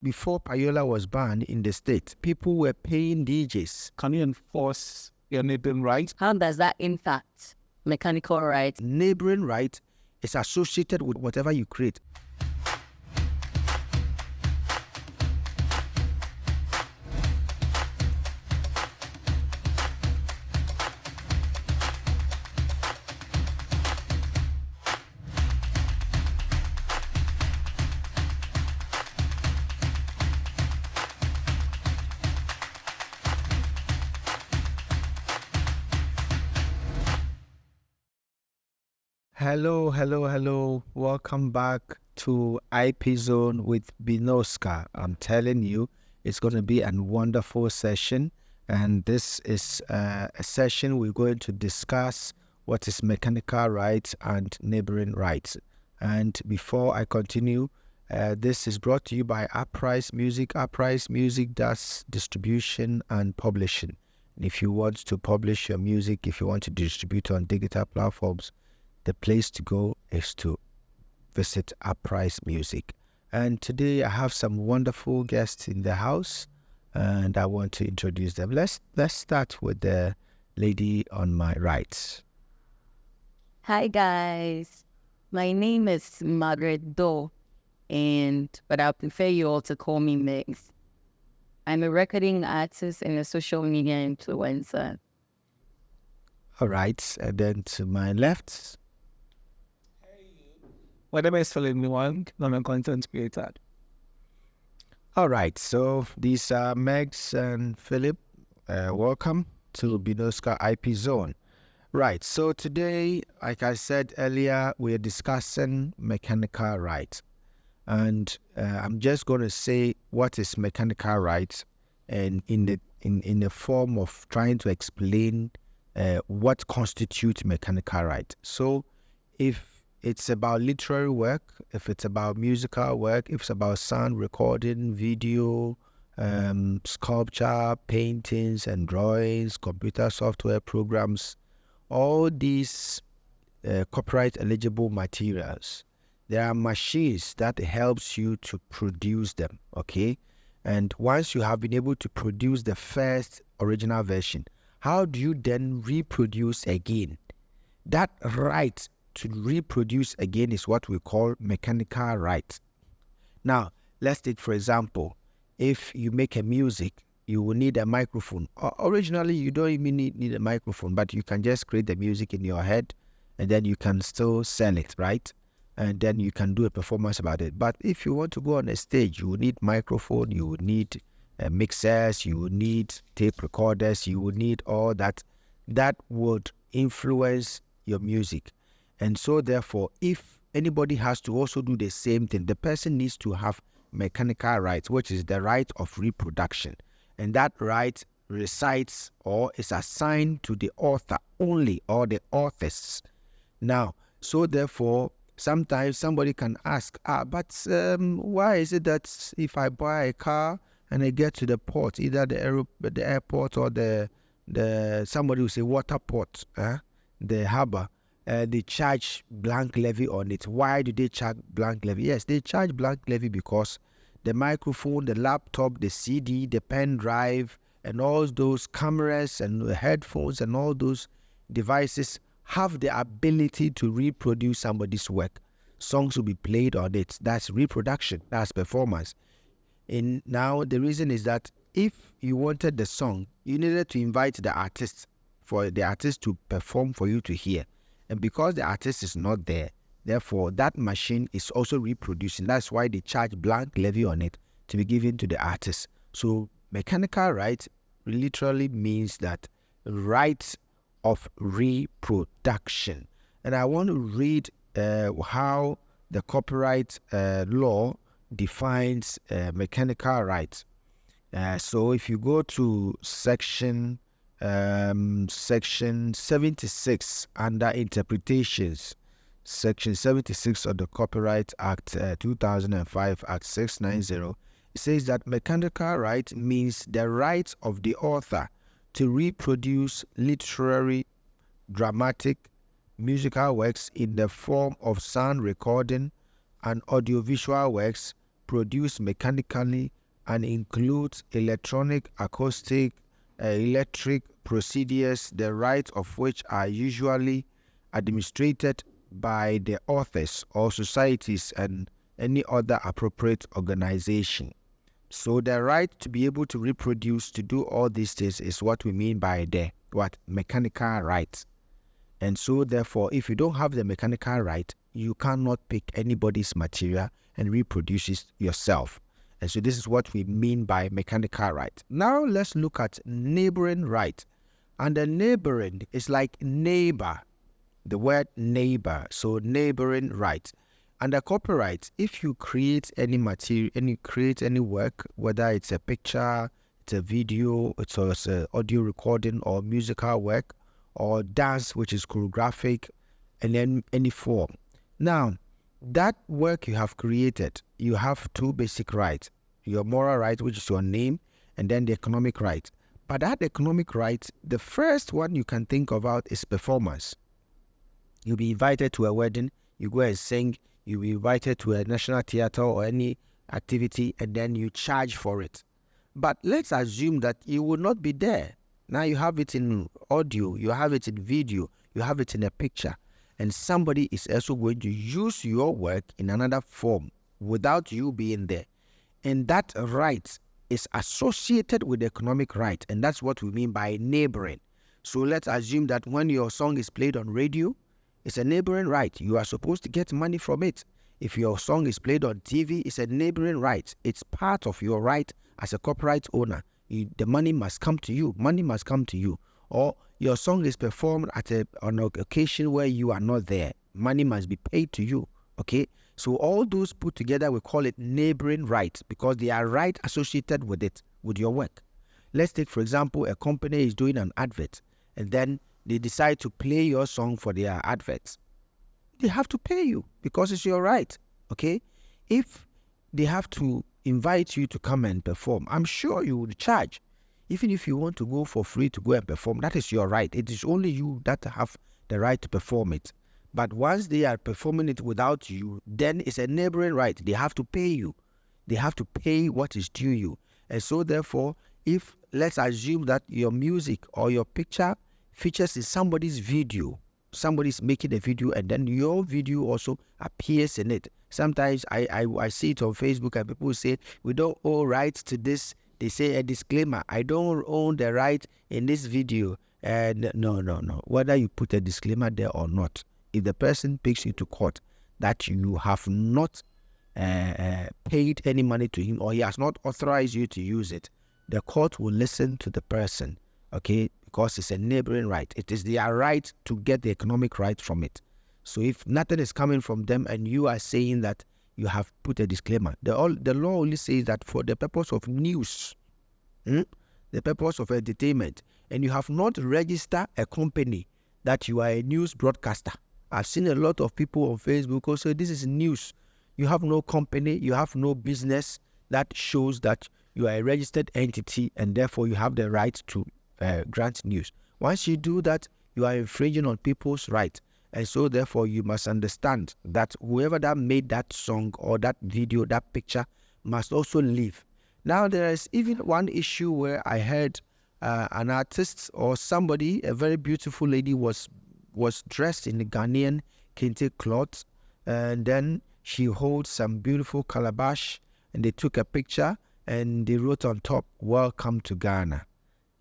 before payola was banned in the state, people were paying DJs. Can you enforce your neighboring rights? How does that impact mechanical rights? Neighboring right is associated with whatever you create. Hello. Welcome back to IP Zone with Bnoskka. I'm telling you, it's going to be a wonderful session. And this is a session we're going to discuss what is mechanical rights and neighboring rights. And before I continue, this is brought to you by Apprise Music. Apprise Music does distribution and publishing. And if you want to publish your music, if you want to distribute on digital platforms, the place to go is to visit Apprise Music. And today I have some wonderful guests in the house, and I want to introduce them. Let's start with the lady on my right. Hi guys, my name is Margaret Doe, but I prefer you all to call me Megs. I'm a recording artist and a social media influencer. All right, and then to my left. My name is Phillip Neewhang. I'm a content creator. All right, so these are Megs and Philip. Welcome to Bnoskka IP Zone. Right, so today, like I said earlier, we're discussing mechanical rights. And I'm just going to say what is mechanical rights, and in the form of trying to explain what constitutes mechanical right. So if it's about literary work, if it's about musical work, if it's about sound recording, video, sculpture, paintings and drawings, computer software programs, all these copyright eligible materials, there are machines that helps you to produce them, okay? And once you have been able to produce the first original version, how do you then reproduce again? That right to reproduce again is what we call mechanical right. Now, let's take, for example, if you make a music, you will need a microphone. Originally, you don't even need a microphone, but you can just create the music in your head, and then you can still sell it, right? And then you can do a performance about it. But if you want to go on a stage, you will need microphone, you will need mixers, you will need tape recorders, you will need all that. That would influence your music. And so therefore, if anybody has to also do the same thing, the person needs to have mechanical rights, which is the right of reproduction. And that right resides or is assigned to the author only, or the authors. Now, so therefore, sometimes somebody can ask, but why is it that if I buy a car and I get to the port, either the airport or the somebody will say water port, the harbor, they charge blank levy on it. Why do they charge blank levy? Yes, they charge blank levy because the microphone, the laptop, the CD, the pen drive, and all those cameras and the headphones and all those devices have the ability to reproduce somebody's work. Songs will be played on it. That's reproduction. That's performance. And now the reason is that if you wanted the song, you needed to invite the artist for the artist to perform for you to hear. And because the artist is not there, therefore that machine is also reproducing. That's why they charge blank levy on it to be given to the artist. So mechanical right literally means that rights of reproduction. And I want to read how the copyright law defines mechanical rights. So if you go to section 76 under interpretations, section 76 of the Copyright Act 2005 Act 690, it says that mechanical right means the right of the author to reproduce literary, dramatic, musical works in the form of sound recording and audiovisual works produced mechanically and includes electronic, acoustic, electric procedures, the rights of which are usually administered by the authors or societies and any other appropriate organization. So the right to be able to reproduce, to do all these things is what we mean by the mechanical right. And so therefore, if you don't have the mechanical right, you cannot pick anybody's material and reproduce it yourself. And so this is what we mean by mechanical right. Now let's look at neighboring right. And the neighboring is like neighbor, the word neighbor, so neighboring right. Under copyright, if you create any material, create any work, whether it's a picture, it's a video, it's an audio recording or musical work, or dance, which is choreographic, and then any form. Now, that work you have created, you have two basic rights. Your moral right, which is your name, and then the economic right. But that economic right, the first one you can think about is performance. You'll be invited to a wedding, you go and sing, you'll be invited to a national theater or any activity, and then you charge for it. But let's assume that you will not be there. Now you have it in audio, you have it in video, you have it in a picture, and somebody is also going to use your work in another form without you being there. And that right is associated with the economic right, and that's what we mean by neighboring. So let's assume that when your song is played on radio, it's a neighboring right. You are supposed to get money from it. If your song is played on TV, it's a neighboring right. It's part of your right as a copyright owner. The money must come to you. Money must come to you. Or your song is performed on an occasion where you are not there. Money must be paid to you. Okay? So all those put together, we call it neighboring rights because they are right associated with it, with your work. Let's take, for example, a company is doing an advert and then they decide to play your song for their adverts. They have to pay you because it's your right. Okay? If they have to invite you to come and perform, I'm sure you would charge. Even if you want to go for free to go and perform, that is your right. It is only you that have the right to perform it. But once they are performing it without you, then it's a neighboring right. They have to pay you. They have to pay what is due you. And so therefore, if let's assume that your music or your picture features in somebody's video, somebody's making a video and then your video also appears in it. Sometimes I see it on Facebook and people say, we don't own rights to this. They say a disclaimer, I don't own the right in this video. And no. Whether you put a disclaimer there or not, if the person takes you to court that you have not paid any money to him or he has not authorized you to use it, the court will listen to the person, okay, because it's a neighboring right. It is their right to get the economic right from it. So if nothing is coming from them and you are saying that you have put a disclaimer, the law only says that for the purpose of news, the purpose of entertainment, and you have not registered a company that you are a news broadcaster. I've seen a lot of people on Facebook also, this is news. You have no company, you have no business that shows that you are a registered entity and therefore you have the right to grant news. Once you do that, you are infringing on people's rights. And so therefore you must understand that whoever that made that song or that video, that picture must also leave. Now there is even one issue where I heard an artist or somebody, a very beautiful lady was dressed in the Ghanaian kente cloth, and then she holds some beautiful calabash and they took a picture and they wrote on top, "Welcome to Ghana."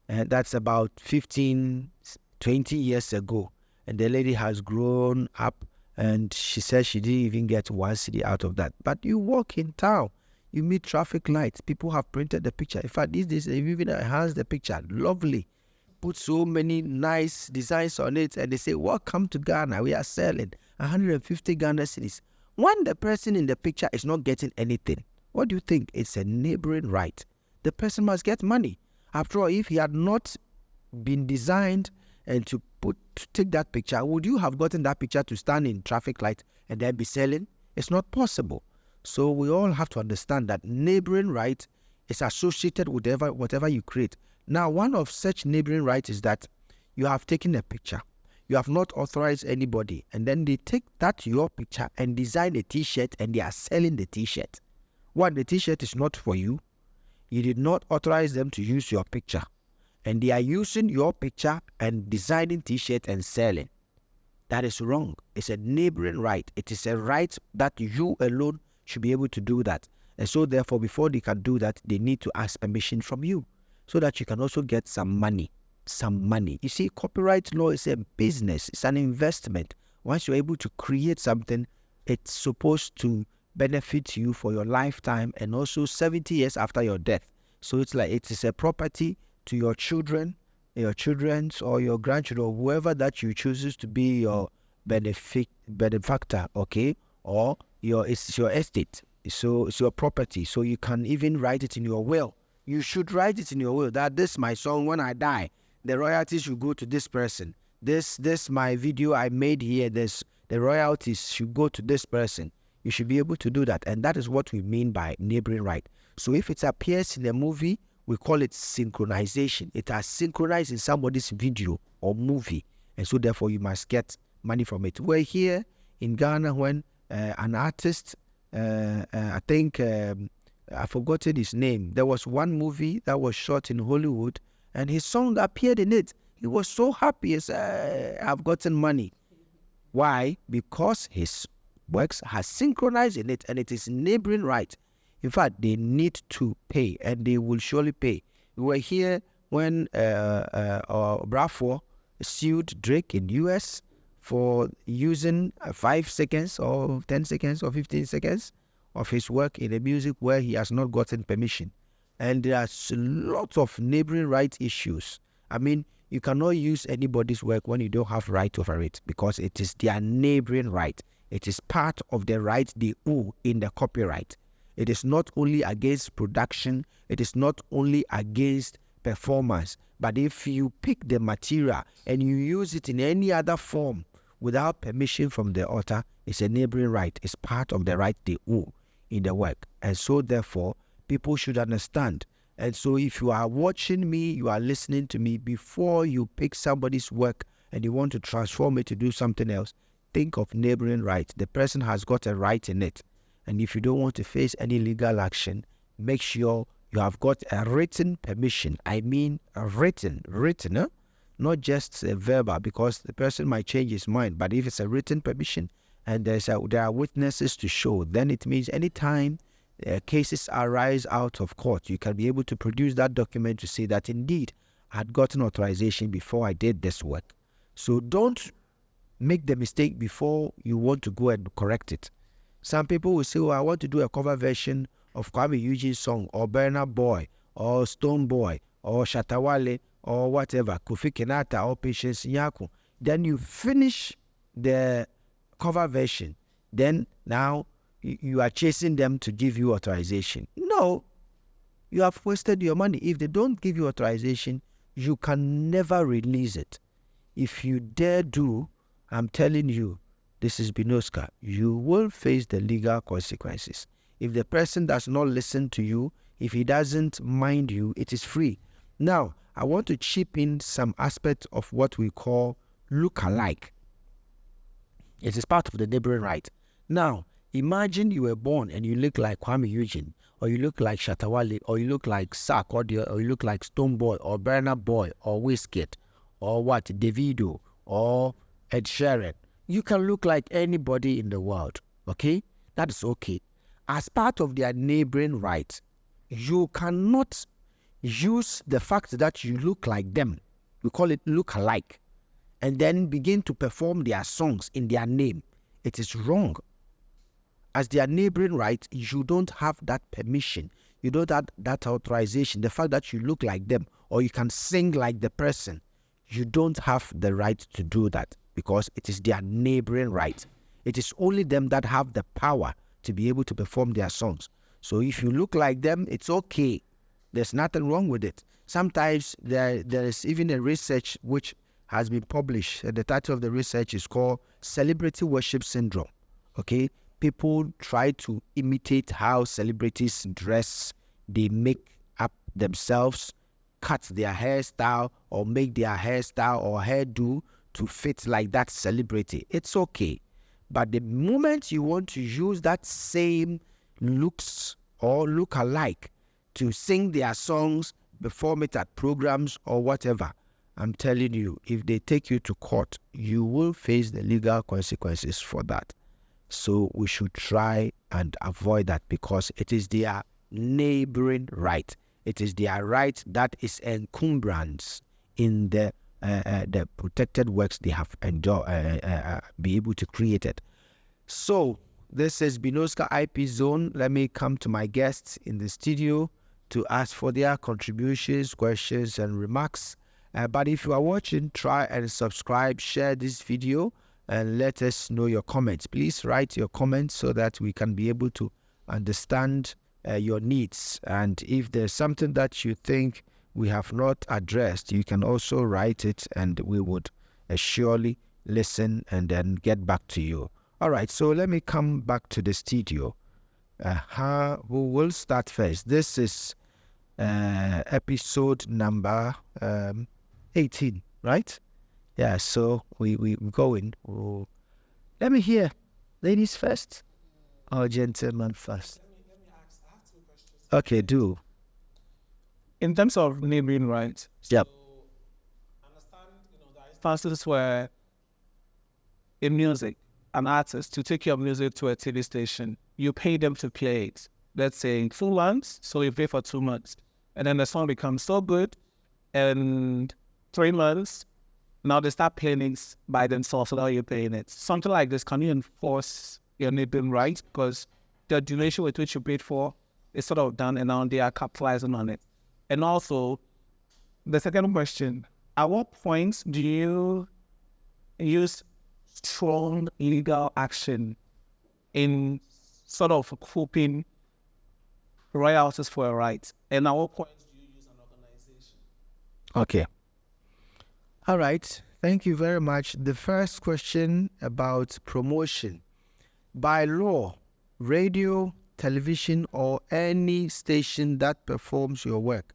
And that's about 15, 20 years ago. And the lady has grown up and she said she didn't even get one cedi out of that. But you walk in town, you meet traffic lights, people have printed the picture. In fact, these days they've even enhanced the picture, lovely. Put so many nice designs on it and they say, "Welcome to Ghana, we are selling 150 Ghana cedis." When the person in the picture is not getting anything, what do you think? It's a neighboring right. The person must get money. After all, if he had not been designed and to take that picture, would you have gotten that picture to stand in traffic light and then be selling? It's not possible. So we all have to understand that neighboring right is associated with whatever you create. Now, one of such neighboring rights is that you have taken a picture. You have not authorized anybody. And then they take that your picture and design a t-shirt and they are selling the t-shirt. One, the t-shirt is not for you. You did not authorize them to use your picture. And they are using your picture and designing t-shirt and selling. That is wrong. It's a neighboring right. It is a right that you alone should be able to do that. And so therefore, before they can do that, they need to ask permission from you so that you can also get some money. You see, copyright law is a business. It's an investment. Once you're able to create something, it's supposed to benefit you for your lifetime and also 70 years after your death. So it's like it is a property to your children, your children's or your grandchildren, or whoever that you chooses to be your benefactor, okay? Or it's your estate. So it's your property. So you can even write it in your will. You should write it in your will that this my song, when I die, the royalties should go to this person. This my video I made here, the royalties should go to this person. You should be able to do that. And that is what we mean by neighboring right. So if it appears in a movie, we call it synchronization. It has synchronized in somebody's video or movie. And so therefore you must get money from it. We're here in Ghana when an artist, I think, I've forgotten his name. There was one movie that was shot in Hollywood and his song appeared in it. He was so happy. He said, I've gotten money. Why? Because his works has synchronized in it and it is neighboring right. In fact, they need to pay and they will surely pay. We were here when Bamfo sued Drake in US for using 5 seconds or 10 seconds or 15 seconds of his work in a music where he has not gotten permission. And there's lots of neighboring right issues. I mean, you cannot use anybody's work when you don't have right over it because it is their neighboring right. It is part of the right they owe in the copyright. It is not only against production, it is not only against performance, but if you pick the material and you use it in any other form without permission from the author, it's a neighboring right. It's part of the right they owe in the work. And so therefore, people should understand. And so if you are watching me, you are listening to me, before you pick somebody's work and you want to transform it to do something else, think of neighboring right. The person has got a right in it. And if you don't want to face any legal action, make sure you have got a written permission. I mean a written, not just a verbal, because the person might change his mind. But if it's a written permission and there are witnesses to show, then it means anytime cases arise out of court, you can be able to produce that document to say that indeed I had gotten authorization before I did this work. So don't make the mistake before you want to go and correct it. Some people will say, oh, I want to do a cover version of Kwame Eugene's song, or Burna Boy, or Stone Boy, or Shatawale, or whatever, Kofi Kenata, or Patience Nyako. Then you finish the cover version. Then now you are chasing them to give you authorization. No, you have wasted your money. If they don't give you authorization, you can never release it. If you dare do, I'm telling you, this is Bnoskka, you will face the legal consequences. If the person does not listen to you, if he doesn't mind you, it is free. Now, I want to chip in some aspect of what we call look-alike. It is part of the neighboring right. Now, imagine you were born and you look like Kwame Eugene, or you look like Shatawale, or you look like Sarkodie, or you look like Stone Boy, or Burna Boy, or Wizkid, or what, Davido, or Ed Sheeran. You can look like anybody in the world, okay? That is okay. As part of their neighboring right, you cannot use the fact that you look like them, we call it look-alike, and then begin to perform their songs in their name. It is wrong. As their neighboring right, you don't have that permission. You don't have that authorization. The fact that you look like them or you can sing like the person, you don't have the right to do that because it is their neighboring right. It is only them that have the power to be able to perform their songs. So if you look like them, it's okay. There's nothing wrong with it. Sometimes there is even a research which has been published. The title of the research is called Celebrity Worship Syndrome. Okay? People try to imitate how celebrities dress. They make up themselves, cut their hairstyle, or make their hairstyle or hairdo to fit like that celebrity. It's okay. But the moment you want to use that same looks or look alike to sing their songs, perform it at programs or whatever, I'm telling you, if they take you to court, you will face the legal consequences for that. So we should try and avoid that, because it is their neighboring right. It is their right that is encumbrance in the protected works they have be able to create it. So this is Bnoskka IP Zone. Let me come to my guests in the studio to ask for their contributions, questions, and remarks. But if you are watching, try and subscribe, share this video, and let us know your comments. Please write your comments so that we can be able to understand your needs. And if there's something that you think we have not addressed, you can also write it, and we would surely listen and then get back to you. All right, so let me come back to the studio. Who will start first? This is episode number 18, right? Yeah, so we going. Oh. Let me hear ladies first or gentlemen first. Let me ask. I have two questions. Okay, do. In terms of neighboring rights, Yep. I understand, there are instances where in music, an artist, to take your music to a TV station, you pay them to play it. Let's say 2 months, so you pay for 2 months. And then the song becomes so good, and 3 months, now they start playing it by themselves without you paying it. Something like this, can you enforce your neighboring rights? Because the duration with which you paid for is sort of done, and now they are capitalizing on it. And also, the second question, at what point do you use strong legal action in sort of cooping royalties for a right? And at what point do you use an organization? Okay. All right. Thank you very much. The first question about promotion. By law, radio, television, or any station that performs your work,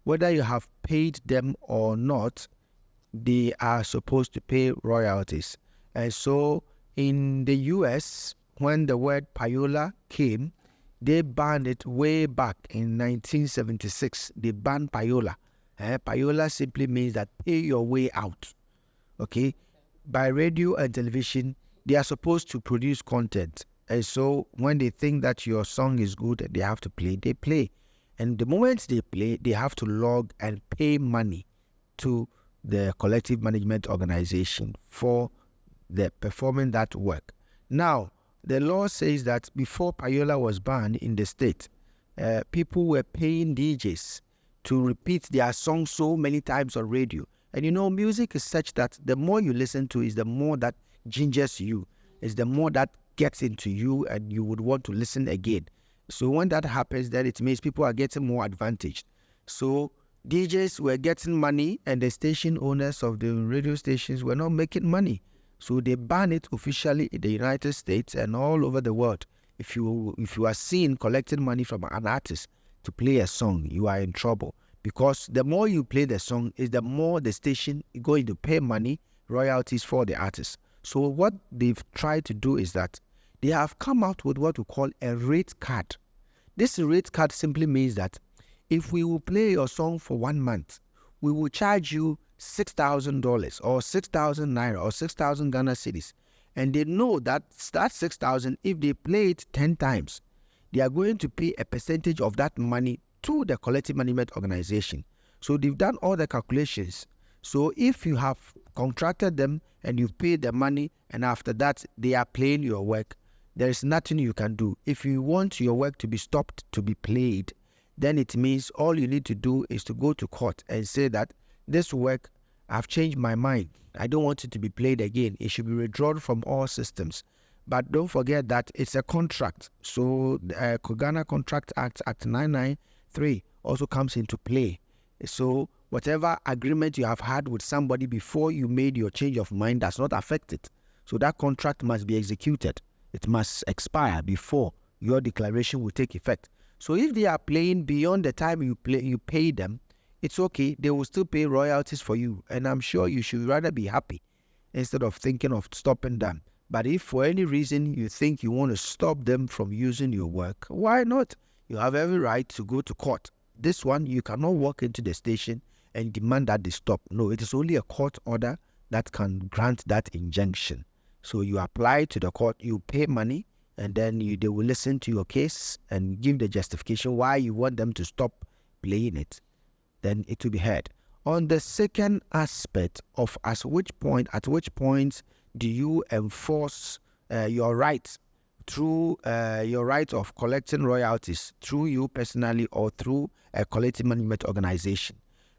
whether you have paid them or not, they are supposed to pay royalties. And so in the US, when the word payola came, they banned it way back in 1976. They banned payola. Payola simply means that pay your way out. Okay? By radio and television, they are supposed to produce content. And so when they think that your song is good and they have to play, they play. And the moment they play, they have to log and pay money to the collective management organization for the performing that work. Now, the law says that before payola was banned in the state, people were paying DJs to repeat their song so many times on radio. And music is such that the more you listen to is the more that gingers you, is the more that gets into you and you would want to listen again. So when that happens, then it means people are getting more advantaged. So DJs were getting money and the station owners of the radio stations were not making money. So they ban it officially in the United States and all over the world. If you are seen collecting money from an artist to play a song, you are in trouble. Because the more you play the song, is the more the station is going to pay money, royalties for the artist. So what they've tried to do is that they have come out with what we call a rate card. This rate card simply means that if we will play your song for 1 month, we will charge you $6,000 or 6,000 naira or 6,000 Ghana cedis. And they know that 6,000, if they play it 10 times, they are going to pay a percentage of that money to the collective management organization. So they've done all the calculations. So if you have contracted them and you've paid the money and after that they are playing your work, there is nothing you can do. If you want your work to be stopped to be played, then it means all you need to do is to go to court and say that this work, I've changed my mind. I don't want it to be played again. It should be withdrawn from all systems. But don't forget that it's a contract. So the Ghana Contract Act 993 also comes into play. So whatever agreement you have had with somebody before you made your change of mind does not affect it. So that contract must be executed. It must expire before your declaration will take effect. So if they are playing beyond the time you pay them, it's okay. They will still pay royalties for you. And I'm sure you should rather be happy instead of thinking of stopping them. But if for any reason you think you want to stop them from using your work, why not? You have every right to go to court. This one, you cannot walk into the station and demand that they stop. No, it is only a court order that can grant that injunction. So you apply to the court, you pay money, and then they will listen to your case and give the justification why you want them to stop playing it. Then it will be heard. On the second aspect of at which point do you enforce your right through your right of collecting royalties through you personally or through a collective management organization.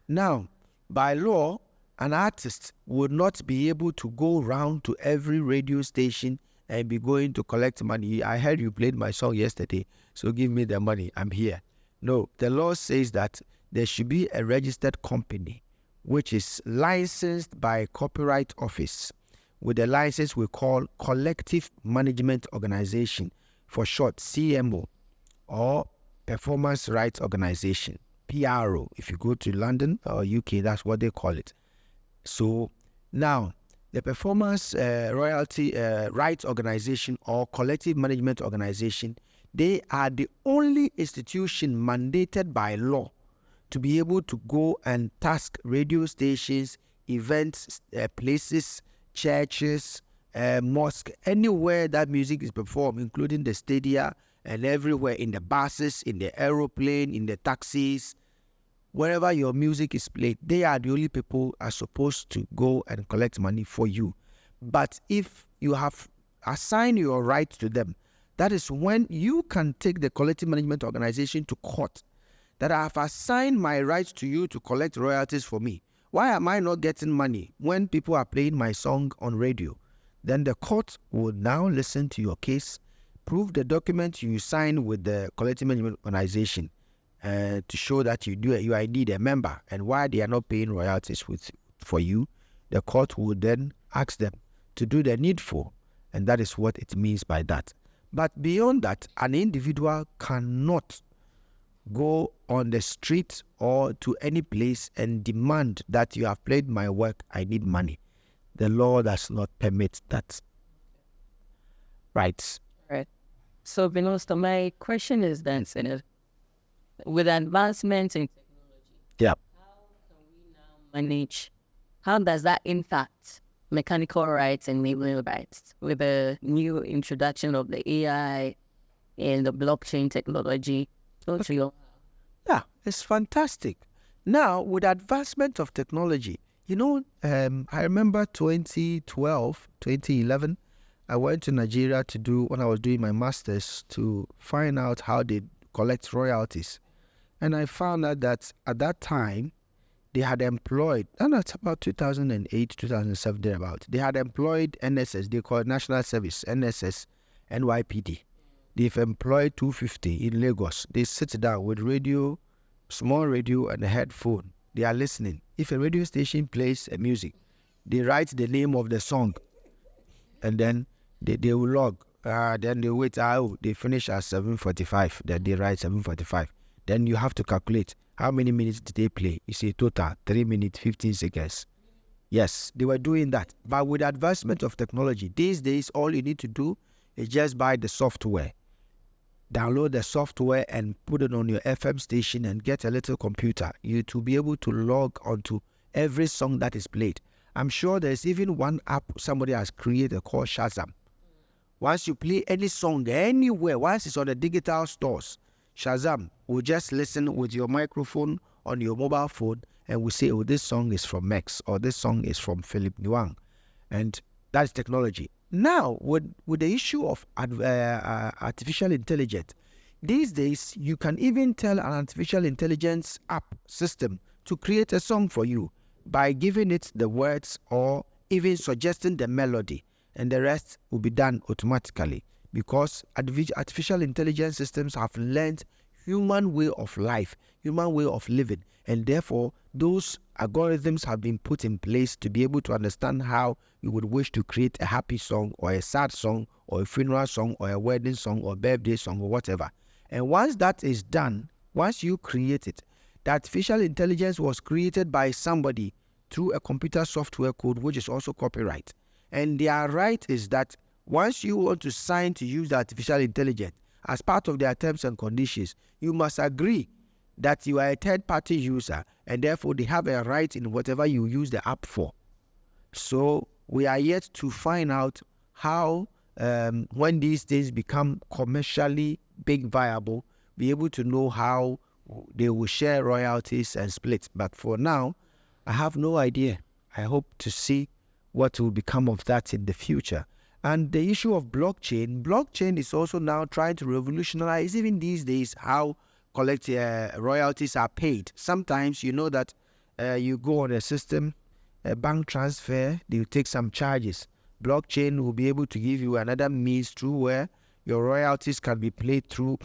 Now, by law, an artist would not be able to go round to every radio station and be going to collect money. I heard you played my song yesterday, so give me the money, I'm here. No, the law says that there should be a registered company which is licensed by Copyright Office with a license we call Collective Management Organization, for short CMO, or Performance Rights Organization, PRO. If you go to London or UK, that's what they call it. So now, the Performance Royalty Rights Organization or Collective Management Organization, they are the only institution mandated by law to be able to go and task radio stations, events, places, churches, mosque, anywhere that music is performed, including the stadia and everywhere, in the buses, in the aeroplane, in the taxis, wherever your music is played, they are the only people are supposed to go and collect money for you. But if you have assigned your right to them, that is when you can take the collective management organization to court, that I have assigned my right to you to collect royalties for me. Why am I not getting money when people are playing my song on radio? Then the court will now listen to your case, prove the document you signed with the collective management organization to show that you are indeed a member, and why they are not paying royalties for you. The court will then ask them to do the needful, and that is what it means by that. But beyond that, an individual cannot go on the street or to any place and demand that you have played my work, I need money. The law does not permit that. Right. Right. So, Bnoskka, my question is then, with advancement in technology, Yeah. how can we now manage, how does that impact mechanical rights and labeling rights with the new introduction of the AI and the blockchain technology? Yeah, it's fantastic. Now, with advancement of technology, I remember 2012, 2011, I went to Nigeria when I was doing my master's, to find out how they collect royalties. And I found out that at that time, they had employed, and that's about 2008, 2007, thereabout, they had employed NSS, they call it National Service, NSS, NYPD. They've employed 250 in Lagos. They sit down with radio, small radio and a headphone. They are listening. If a radio station plays a music, they write the name of the song, and then they will log. Then they wait. They finish at 7:45. Then they write 7:45. Then you have to calculate how many minutes did they play. You see total 3 minutes 15 seconds. Yes, they were doing that. But with the advancement of technology, these days all you need to do is just buy the software. Download the software and put it on your FM station and get a little computer. You to be able to log onto every song that is played. I'm sure there's even one app somebody has created called Shazam. Once you play any song anywhere, once it's on the digital stores, Shazam will just listen with your microphone on your mobile phone and will say, oh, this song is from Mex, or this song is from Phillip Neewhang. And that's technology. Now, with the issue of artificial intelligence, these days, you can even tell an artificial intelligence app system to create a song for you by giving it the words or even suggesting the melody, and the rest will be done automatically, because artificial intelligence systems have learned human way of life, human way of living, and therefore those algorithms have been put in place to be able to understand how you would wish to create a happy song or a sad song or a funeral song or a wedding song or birthday song or whatever. And once that is done, once you create it, the artificial intelligence was created by somebody through a computer software code, which is also copyright. And their right is that once you want to sign to use the artificial intelligence, as part of their terms and conditions, you must agree that you are a third-party user, and therefore they have a right in whatever you use the app for. So we are yet to find out how, when these things become commercially big viable, be able to know how they will share royalties and split. But for now, I have no idea. I hope to see what will become of that in the future. And the issue of blockchain is also now trying to revolutionize, even these days, how royalties are paid. Sometimes you know that you go on a system, a bank transfer, they will take some charges. Blockchain will be able to give you another means through where your royalties can be paid through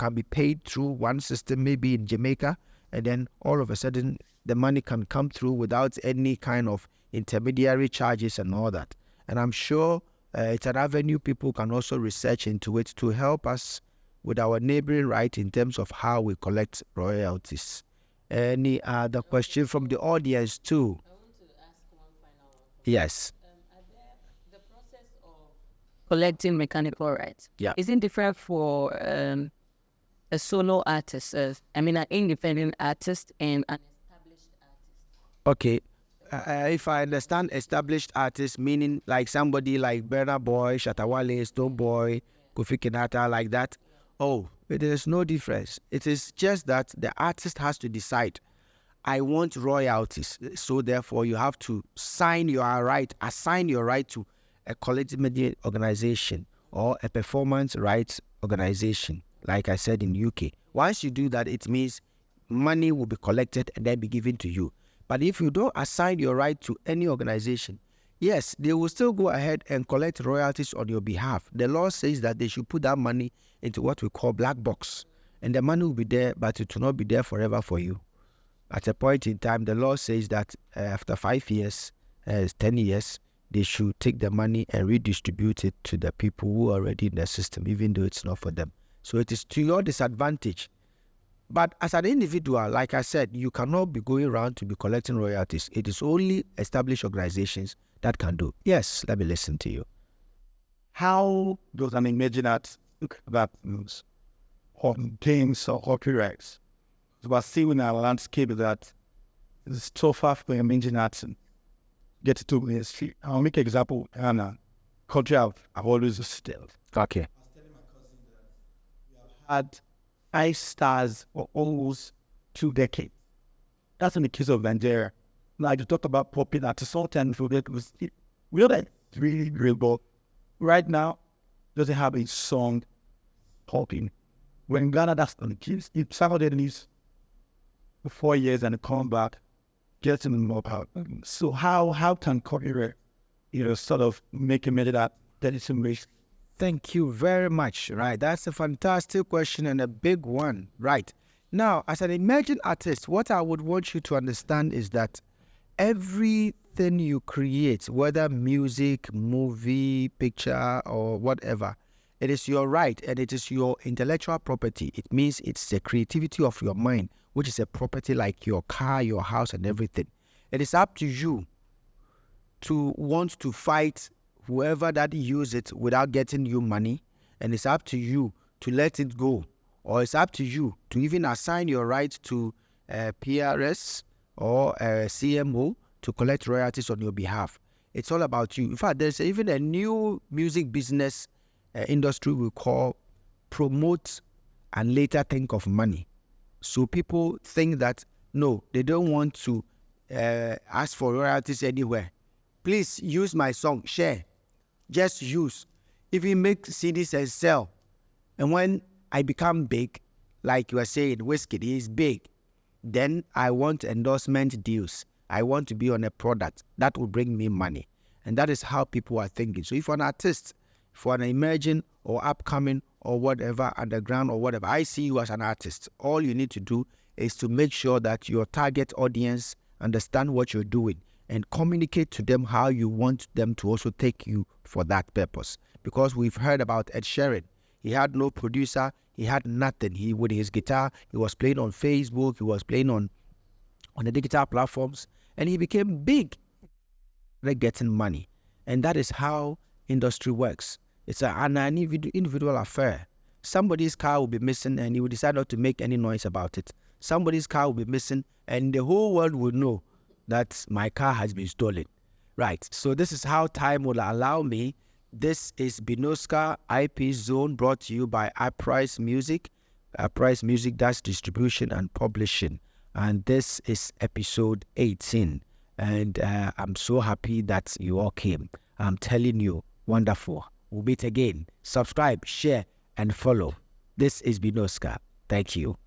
one system, maybe in Jamaica, and then all of a sudden the money can come through without any kind of intermediary charges and all that. And I'm sure it's an avenue people can also research into it to help us with our neighboring right in terms of how we collect royalties. Any other question from the audience too? I want to ask one final one. Yes. The process of collecting mechanical rights, is it different for a solo artist, an independent artist and an established artist? Okay. If I understand established artists, meaning like somebody like Burna Boy, Shatta Wale, Stone Boy, Kofi Kinata, like that. Oh, there is no difference. It is just that the artist has to decide, I want royalties. So therefore, you have to assign your right to a collective media organization or a performance rights organization, like I said in UK. Once you do that, it means money will be collected and then be given to you. But if you don't assign your right to any organization, yes, they will still go ahead and collect royalties on your behalf. The law says that they should put that money into what we call black box. And the money will be there, but it will not be there forever for you. At a point in time, the law says that after 5 years, 10 years, they should take the money and redistribute it to the people who are already in the system, even though it's not for them. So it is to your disadvantage. But as an individual, like I said, you cannot be going around to be collecting royalties. It is only established organizations that can do. Yes, let me listen to you. How does an emerging artist look at that news on games or copyrights? We are seeing in our landscape that it's tougher for emerging artists to get to mainstream. I'll make an example. Ghana, country I've always visited. Okay. I was telling my cousin that we have had high stars for almost 2 decades. That's in the case of Nigeria. Like you talk about popping artists, sometimes we're like really real, but right now doesn't have a song popping. When Ghana, that's on the case. If somebody needs 4 years and come back, getting them more power. So how can copyright, sort of make a measure that is in ways? Thank you very much. Right, that's a fantastic question and a big one. Right. Now, as an emerging artist, what I would want you to understand is that everything you create, whether music, movie, picture, or whatever, it is your right and it is your intellectual property. It means it's the creativity of your mind, which is a property like your car, your house, and everything. It is up to you to want to fight whoever that use it without getting you money, and it's up to you to let it go, or it's up to you to even assign your right to PRS or CMO to collect royalties on your behalf. It's all about you. In fact, there's even a new music business industry we call promote and later think of money. So people think that, no, they don't want to ask for royalties anywhere. Please use my song, share. Just use. If you make CDs and sell, and when I become big, like you are saying, Wizkid is big, then I want endorsement deals. I want to be on a product that will bring me money. And that is how people are thinking. So if you're an artist, for an emerging or upcoming or whatever, underground or whatever, I see you as an artist. All you need to do is to make sure that your target audience understand what you're doing and communicate to them how you want them to also take you for that purpose. Because we've heard about Ed Sheeran. He had no producer. He had nothing. He, with his guitar, he was playing on Facebook. He was playing on the digital platforms. And he became big. They're getting money. And that is how industry works. It's an individual affair. somebody's car will be missing and you will decide not to make any noise about it. Somebody's car will be missing and the whole world will know that my car has been stolen. Right, so this is how time will allow me. This is Bnoskka IP Zone, brought to you by Apprise Music. Apprise Music does distribution and publishing. And this is episode 18. And I'm so happy that you all came. I'm telling you, wonderful. We'll meet again. Subscribe, share, and follow. This is Bnoskka. Thank you.